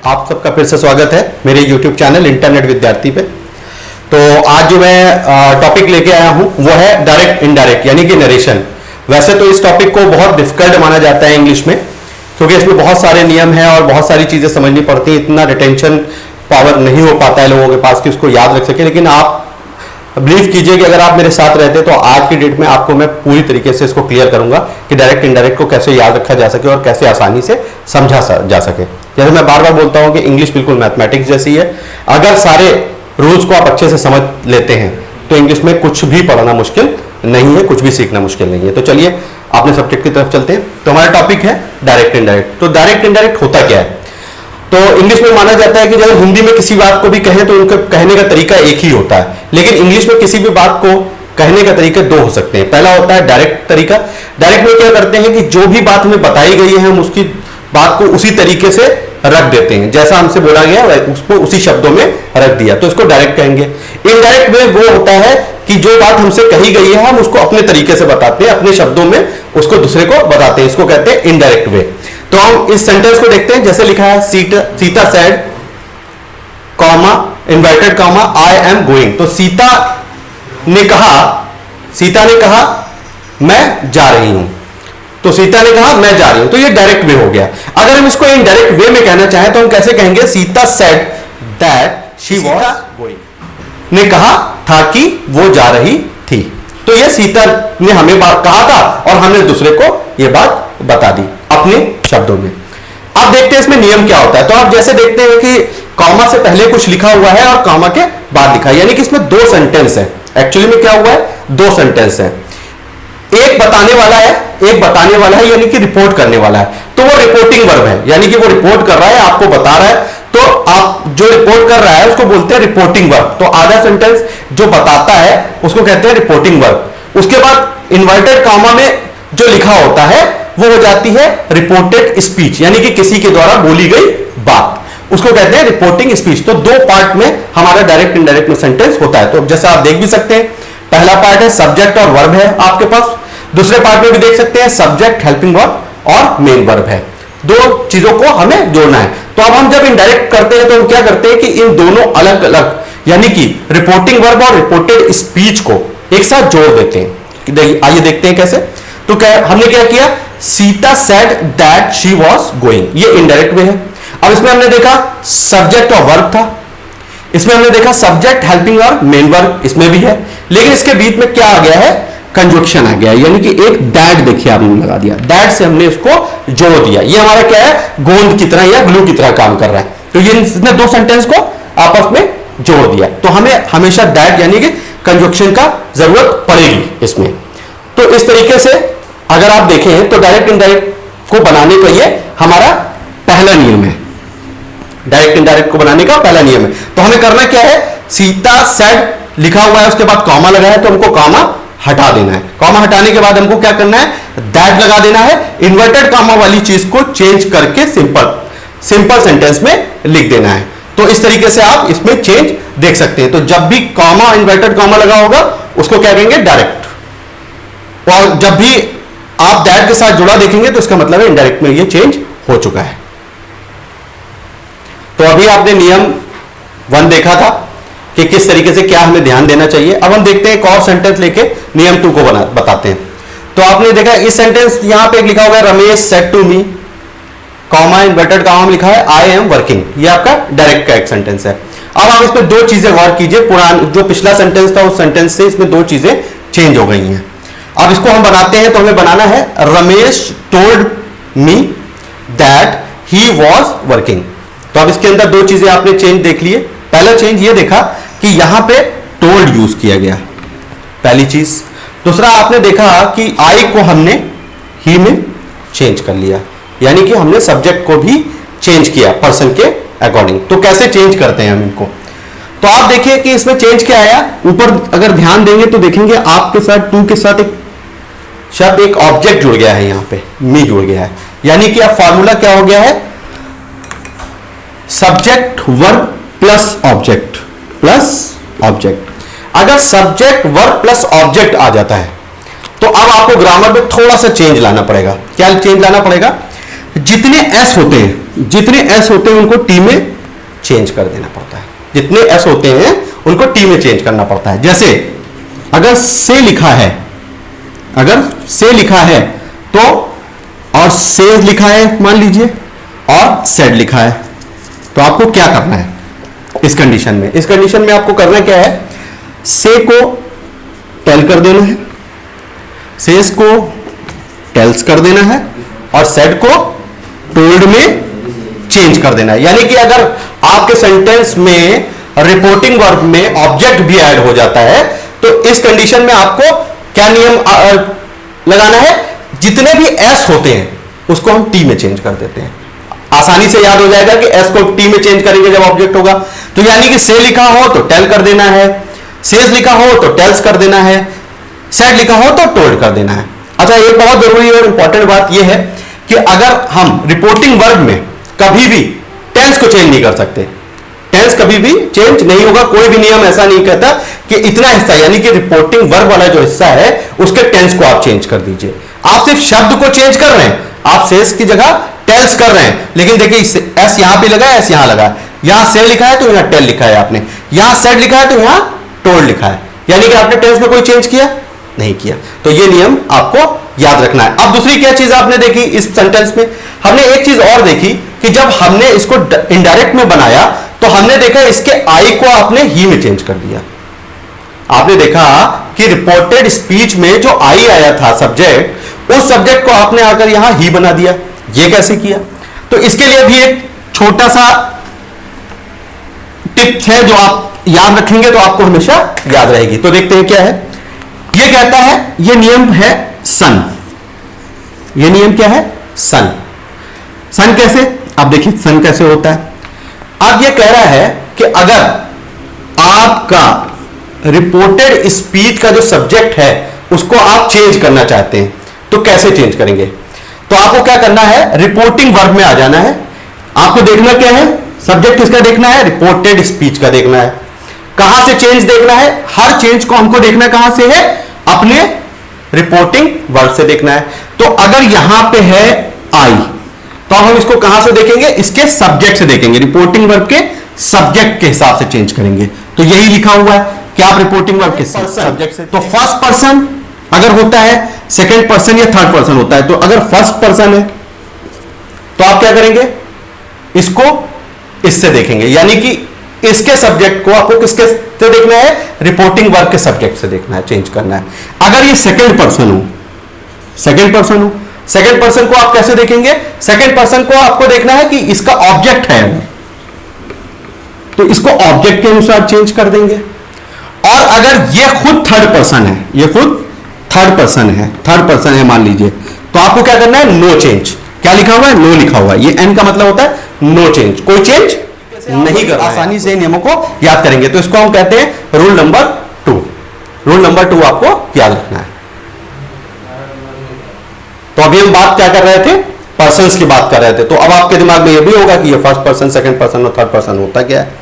आप सबका फिर से स्वागत है मेरे YouTube चैनल इंटरनेट विद्यार्थी पे। तो आज जो मैं टॉपिक लेके आया हूं वो है डायरेक्ट इनडायरेक्ट यानी कि नरेशन। वैसे तो इस टॉपिक को बहुत डिफिकल्ट माना जाता है इंग्लिश में, क्योंकि इसमें बहुत सारे नियम हैं और बहुत सारी चीजें समझनी पड़ती हैं। इतना रिटेंशन पावर नहीं हो पाता है लोगों के पास कि उसको याद रख सके। लेकिन आप बिलीव कीजिए कि अगर आप मेरे साथ रहते तो आज की डेट में आपको मैं पूरी तरीके से इसको क्लियर करूंगा कि डायरेक्ट इनडायरेक्ट को कैसे याद रखा जा सके और कैसे आसानी से समझा जा सके। जैसे मैं बार बार बोलता हूं कि इंग्लिश बिल्कुल मैथमेटिक्स जैसी है। अगर सारे रूल्स को आप अच्छे से समझ लेते हैं तो इंग्लिश में कुछ भी पढ़ना मुश्किल नहीं है, कुछ भी सीखना मुश्किल नहीं है। तो चलिए अपने सब्जेक्ट की तरफ चलते हैं। तो हमारा टॉपिक है डायरेक्ट इनडायरेक्ट। तो डायरेक्ट इनडायरेक्ट होता क्या है? तो इंग्लिश में माना जाता है कि जब हिंदी में किसी बात को भी कहें तो उनका कहने का तरीका एक ही होता है, लेकिन इंग्लिश में किसी भी बात को कहने का तरीका दो हो सकते हैं। पहला होता है डायरेक्ट तरीका। डायरेक्ट में क्या करते हैं कि जो भी बात हमें बताई गई है हम उसकी बात को उसी तरीके से रख देते हैं, जैसा हमसे बोला गया उसको उसी शब्दों में रख दिया, तो इसको डायरेक्ट कहेंगे। इनडायरेक्ट वे वो होता है कि जो बात हमसे कही गई है हम उसको अपने तरीके से बताते हैं, अपने शब्दों में उसको दूसरे को बताते हैं, इसको कहते हैं इनडायरेक्ट वे। तो हम इस सेंटेंस को देखते हैं। जैसे लिखा है Sita said comma inverted comma I am going. तो सीता ने कहा मैं जा रही हूं। तो सीता ने कहा मैं जा रही हूं, तो ये डायरेक्ट वे हो गया। अगर हम इसको इनडायरेक्ट वे में कहना चाहें तो हम कैसे कहेंगे? Sita said that she was going. ने कहा था कि वो जा रही थी। तो ये सीता ने हमें बात कहा था और हमने दूसरे को ये बात बता दी अपने शब्दों में। अब देखते हैं इसमें नियम क्या होता है। तो आप जैसे देखते हैं कि कॉमा से पहले कुछ लिखा हुआ है और कॉमा के बाद लिखा है, यानी कि इसमें दो सेंटेंस है। एक्चुअली में क्या हुआ है? दो सेंटेंस है। एक बताने वाला है यानी कि रिपोर्ट करने वाला है। तो वो रिपोर्टिंग वर्ब है, यानी कि वो रिपोर्ट कर रहा है, आपको बता रहा है। तो आप जो रिपोर्ट कर रहा है उसको बोलते हैं रिपोर्टिंग वर्ब। तो आधा सेंटेंस जो बताता है उसको कहते हैं रिपोर्टिंग वर्ब। उसके बाद इन्वर्टेड कॉमा में जो लिखा होता है वो हो जाती है रिपोर्टेड स्पीच, यानी कि किसी के द्वारा बोली गई बात, उसको कहते हैं रिपोर्टिंग स्पीच। तो दो पार्ट में हमारा डायरेक्ट इनडायरेक्ट में सेंटेंस होता है। तो जैसे आप देख भी सकते हैं, पहला पार्ट है सब्जेक्ट और वर्ब है आपके पास। दूसरे पार्ट में भी देख सकते हैं सब्जेक्ट, हेल्पिंग वर्ब और मेन वर्ब है। दो चीजों को हमें जोड़ना है। तो अब हम जब इनडायरेक्ट करते हैं तो हम क्या करते हैं कि इन दोनों अलग अलग यानी कि रिपोर्टिंग वर्ब और रिपोर्टेड स्पीच को एक साथ जोड़ देते हैं। आइए देखते हैं कैसे। तो क्या हमने क्या किया? Sita said that she was going, ये इनडायरेक्ट वे है। अब इसमें हमने देखा सब्जेक्ट और वर्ब था, इसमें हमने देखा सब्जेक्ट, हेल्पिंग और मेन वर्ब इसमें भी है, लेकिन इसके बीच में क्या आ गया है? कंजक्शन आ गया है, यानी कि एक दैट देखिए आपने लगा दिया, दैट से हमने इसको जोड़ दिया। ये हमारा क्या है? गोंद की तरह या ग्लू की तरह काम कर रहा है। तो ये इसने दो सेंटेंस को आपस में जोड़ दिया। तो हमें हमेशा दैट यानी कि कंजक्शन का जरूरत पड़ेगी इसमें। तो इस तरीके से अगर आप देखें तो डायरेक्ट इनडायरेक्ट को बनाने का ये हमारा पहला नियम है। डायरेक्ट इनडायरेक्ट को बनाने का पहला नियम है। तो हमें करना क्या है? सीता सेड लिखा हुआ है, उसके बाद कॉमा लगा है, तो हमको कॉमा हटा देना है। कॉमा हटाने के बाद हमको क्या करना है? दैट लगा देना है। इन्वर्टेड कॉमा वाली चीज को चेंज करके सिंपल सेंटेंस में लिख देना है। तो इस तरीके से आप इसमें चेंज देख सकते हैं। तो जब भी कॉमा इन्वर्टेड कॉमा लगा होगा उसको क्या कहेंगे? डायरेक्ट। और जब भी आप दैट के साथ जुड़ा देखेंगे तो इसका मतलब है इनडायरेक्ट में ये चेंज हो चुका है। तो अभी आपने नियम 1 देखा था कि किस तरीके से क्या हमें ध्यान देना चाहिए। अब हम देखते हैं एक और सेंटेंस लेके नियम 2 को बताते हैं। तो आपने देखा इस सेंटेंस यहां पे लिखा हुआ है Ramesh said to me, comma inverted comma में लिखा है आई एम वर्किंग। ये आपका डायरेक्ट का एक सेंटेंस है। अब आप इसमें दो चीजें गौर कीजिए। जो पिछला सेंटेंस था उस सेंटेंस से इसमें दो चीजें चेंज हो गई हैं। अब इसको हम बनाते हैं तो हमें बनाना है Ramesh told me that he was working. तो अब इसके अंदर दो चीजें आपने चेंज देख लिए। पहला चेंज ये देखा कि यहां पे टोल्ड यूज किया गया, पहली चीज। दूसरा आपने देखा कि आई को हमने ही में चेंज कर लिया, यानी कि हमने सब्जेक्ट को भी चेंज किया पर्सन के अकॉर्डिंग। तो कैसे चेंज करते हैं हम इनको? तो आप देखिए कि इसमें चेंज क्या आया। ऊपर अगर ध्यान देंगे तो देखेंगे आपके साथ टू के साथ एक शब्द, एक ऑब्जेक्ट जुड़ गया है, यहां पे मी जुड़ गया है, यानी कि अब फॉर्मूला क्या हो गया है? Subject verb plus object plus object. अगर सब्जेक्ट वर्ब प्लस ऑब्जेक्ट आ जाता है तो अब आपको ग्रामर में थोड़ा सा चेंज लाना पड़ेगा। क्या चेंज लाना पड़ेगा? जितने एस होते हैं उनको टी में चेंज कर देना पड़ता है। जितने एस होते हैं उनको टी में चेंज करना पड़ता है। जैसे अगर से लिखा है तो, और सेज लिखा है मान लीजिए, और सेड लिखा है, तो आपको क्या करना है इस कंडीशन में आपको करना क्या है, से को टेल कर देना है, सेज को टेल्स कर देना है, और सेड को टोल्ड में चेंज कर देना है। यानी कि अगर आपके सेंटेंस में रिपोर्टिंग वर्ब में ऑब्जेक्ट भी ऐड हो जाता है तो इस कंडीशन में आपको क्या नियम लगाना है, जितने भी एस होते हैं उसको हम टी में चेंज कर देते हैं। आसानी से याद हो जाएगा कि एस को टी में चेंज करेंगे जब ऑब्जेक्ट होगा। तो यानी कि से लिखा हो तो टेल कर देना है, सेज लिखा हो तो टेल्स कर देना है, सेड लिखा हो तो टोल्ड कर देना है। अच्छा, एक बहुत जरूरी और इंपॉर्टेंट बात यह है कि अगर हम रिपोर्टिंग वर्ब में कभी भी टेंस को चेंज नहीं कर सकते, टेंस कभी भी चेंज नहीं होगा। कोई भी नियम ऐसा नहीं कहता कि इतना हिस्सा यानी कि रिपोर्टिंग वर्ब वाला जो हिस्सा है उसके टेंस को आप चेंज कर दीजिए। आप सिर्फ शब्द को चेंज कर रहे हैं, आप सेस की जगह टेल्स कर रहे हैं, लेकिन देखिए एस यहां पे लगा है, एस यहां लगा, यहां से लिखा है तो यहां टेल लिखा है आपने, यहां सेड लिखा है तो यहां टोल्ड लिखा है, यानी कि आपने टेंस में कोई चेंज किया नहीं किया। तो ये नियम आपको याद रखना है। अब दूसरी क्या चीज आपने देखी इस सेंटेंस में, हमने एक चीज और देखी कि जब हमने इसको इनडायरेक्ट में बनाया तो हमने देखा इसके आई को आपने ही में चेंज कर दिया। आपने देखा कि रिपोर्टेड स्पीच में जो आई आया था सब्जेक्ट, उस सब्जेक्ट को आपने आकर यहां ही बना दिया। ये कैसे किया? तो इसके लिए भी एक छोटा सा टिप है जो आप याद रखेंगे तो आपको हमेशा याद रहेगी। तो देखते हैं क्या है। ये कहता है, ये नियम है सन। ये नियम क्या है? सन। सन कैसे? अब देखिए सन कैसे होता है। अब ये कह रहा है कि अगर आपका रिपोर्टेड स्पीच का जो सब्जेक्ट है उसको आप चेंज करना चाहते हैं तो कैसे चेंज करेंगे? तो आपको क्या करना है, रिपोर्टिंग वर्ब में आ जाना है। आपको देखना क्या है, सब्जेक्ट किसका देखना है? रिपोर्टेड स्पीच का देखना है। कहां से चेंज देखना है? हर चेंज को हमको देखना कहां से है? अपने रिपोर्टिंग वर्ब से देखना है। तो अगर यहां पे है आई तो हम इसको कहां से देखेंगे? इसके सब्जेक्ट से देखेंगे, रिपोर्टिंग वर्ब के सब्जेक्ट के हिसाब से चेंज करेंगे। तो यही लिखा हुआ है कि आप रिपोर्टिंग वर्ब के सब्जेक्ट से, तो फर्स्ट पर्सन अगर होता है, सेकंड पर्सन या थर्ड पर्सन होता है, तो अगर फर्स्ट पर्सन है तो आप क्या करेंगे? इसको इससे देखेंगे, यानी कि इसके सब्जेक्ट को आपको किसके से देखना है? रिपोर्टिंग वर्ब के सब्जेक्ट से देखना है, चेंज करना है। अगर ये सेकंड पर्सन हो, सेकंड पर्सन को आप कैसे देखेंगे? सेकंड पर्सन को आपको देखना है कि इसका ऑब्जेक्ट है, तो इसको ऑब्जेक्ट के अनुसार चेंज कर देंगे। और अगर ये खुद थर्ड पर्सन है, ये खुद थर्ड पर्सन है मान लीजिए, तो आपको क्या करना है? No change. क्या लिखा हुआ है? नो लिखा हुआ है। ये एन का मतलब होता है नो चेंज, कोई चेंज नहीं करना। आसानी से नियमों को याद करेंगे तो इसको हम कहते हैं रूल नंबर 2। रूल नंबर 2 आपको याद रखना है। तो अभी हम बात क्या कर रहे थे? पर्सन्स की बात कर रहे थे। तो अब आपके दिमाग में यह भी होगा कि ये फर्स्ट पर्सन, सेकंड पर्सन और थर्ड पर्सन होता क्या है।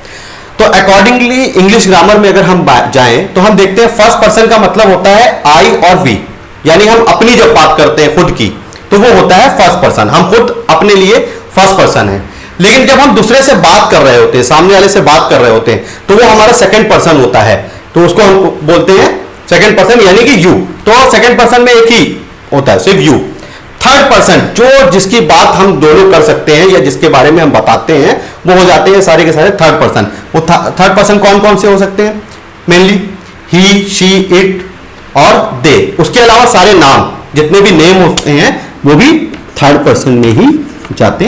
तो अकॉर्डिंगली इंग्लिश ग्रामर में अगर हम जाएं तो हम देखते हैं फर्स्ट पर्सन का मतलब होता है आई और वी, यानी हम अपनी जब बात करते हैं खुद की तो वो होता है फर्स्ट पर्सन, हम खुद अपने लिए फर्स्ट पर्सन है। लेकिन जब हम दूसरे से बात कर रहे होते हैं, सामने वाले से बात कर रहे होते हैं, तो वो हमारा सेकंड पर्सन होता है, तो उसको हम बोलते हैं सेकंड पर्सन, यानी कि यू। तो सेकंड पर्सन में एक ही होता है, सिर्फ यू। थर्ड पर्सन जो जिसकी बात हम दोनों कर सकते हैं या जिसके बारे में हम बताते हैं वो हो जाते हैं सारे के सारे थर्ड पर्सन। वो थर्ड पर्सन कौन कौन से हो सकते हैं? मेनली ही, शी, इट और दे। उसके अलावा सारे नाम जितने भी नेम होते हैं वो भी थर्ड पर्सन में ही जाते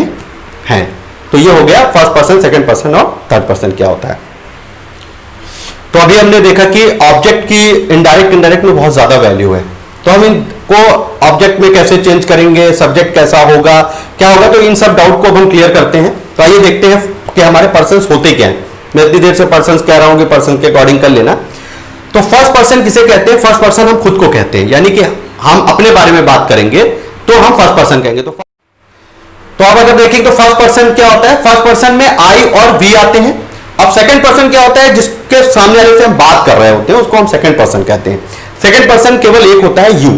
हैं। तो ये हो गया फर्स्ट पर्सन, सेकंड पर्सन और थर्ड पर्सन क्या होता है। तो अभी हमने देखा कि ऑब्जेक्ट की इनडायरेक्ट में बहुत ज्यादा वैल्यू है। तो हम इनको ऑब्जेक्ट में कैसे चेंज करेंगे, सब्जेक्ट कैसा होगा, क्या होगा, तो इन सब डाउट को हम क्लियर करते हैं। तो आइए देखते हैं कि हमारे पर्सन्स होते क्या हैं। मैं इतनी देर से पर्सन्स कह रहा हूं कि पर्सन के अकॉर्डिंग कर लेना। तो फर्स्ट पर्सन किसे कहते हैं? फर्स्ट पर्सन हम खुद को कहते हैं, यानी कि हम अपने बारे में बात करेंगे तो हम फर्स्ट पर्सन कहेंगे। तो अब अगर देखें तो फर्स्ट पर्सन क्या होता है? फर्स्ट पर्सन में आई और वी आते हैं। अब सेकंड पर्सन क्या होता है? जिसके सामने वाले से हम बात कर रहे होते हैं उसको हम सेकंड पर्सन कहते हैं। सेकंड पर्सन केवल एक होता है यू।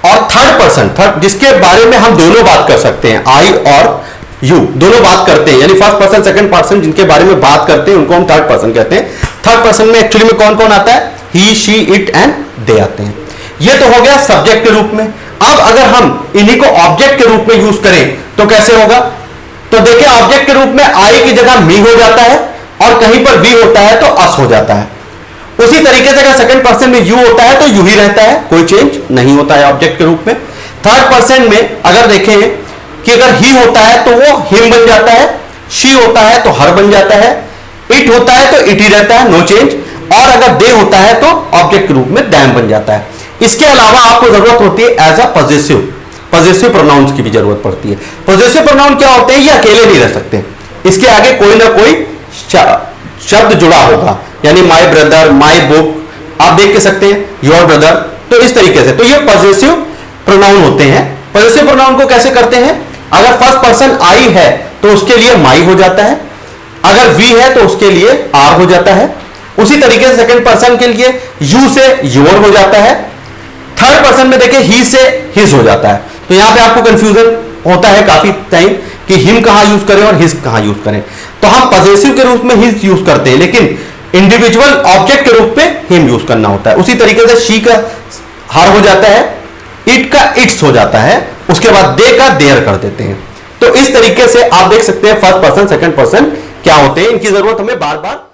और थर्ड पर्सन जिसके बारे में हम दोनों बात कर सकते हैं, आई और यू दोनों बात करते हैं, यानी फर्स्ट पर्सन सेकंड पर्सन जिनके बारे में बात करते हैं उनको हम थर्ड पर्सन कहते हैं। थर्ड पर्सन में एक्चुअली में कौन कौन आता है, ही शी इट एंड दे आते हैं। ये तो हो गया सब्जेक्ट के रूप में। अब अगर हम इन्हीं को ऑब्जेक्ट के रूप में यूज करें तो कैसे होगा, तो देखिए ऑब्जेक्ट के रूप में आई की जगह मी हो जाता है और कहीं पर वी होता है तो अस हो जाता है। उसी तरीके से अगर सेकंड पर्सन में यू होता है तो यू ही रहता है, कोई चेंज नहीं होता है ऑब्जेक्ट के रूप में। थर्ड पर्सन में अगर देखें कि अगर ही होता है तो वो हिम बन जाता है, शी होता है तो हर बन जाता है, इट होता है तो इट ही रहता है, नो चेंज, और अगर दे होता है तो ऑब्जेक्ट के रूप में दैम बन जाता है। इसके अलावा आपको जरूरत होती है एज अ पॉजेसिव प्रोनाउंस की भी जरूरत पड़ती है। पॉजेसिव प्रोनाउन क्या होते हैं, ये अकेले नहीं रह सकते, इसके आगे कोई ना कोई शब्द जुड़ा होगा, यानी माय ब्रदर, माय बुक, आप देख के सकते हैं योर ब्रदर, तो इस तरीके से। तो ये पॉजेसिव प्रोनाउन होते हैं। पॉजेसिव प्रोनाउन को कैसे करते हैं, अगर फर्स्ट पर्सन आई है तो उसके लिए माई हो जाता है, अगर वी है तो उसके लिए आर हो जाता है। उसी तरीके से सेकंड पर्सन के लिए यू से योर हो जाता है। थर्ड पर्सन में देखिए ही से हिज हो जाता है। तो यहां पे आपको कंफ्यूजन होता है काफी टाइम कि हिम कहां यूज करें और हिज कहां यूज करें। तो हम पॉजेसिव के रूप में हिज यूज करते हैं, लेकिन इंडिविजुअल ऑब्जेक्ट के रूप में हिम यूज करना होता है। उसी तरीके से शी का हर हो जाता है, इट का इट्स हो जाता है, उसके बाद दे का देयर कर देते हैं। तो इस तरीके से आप देख सकते हैं फर्स्ट पर्सन सेकंड पर्सन क्या होते हैं, इनकी जरूरत हमें बार बार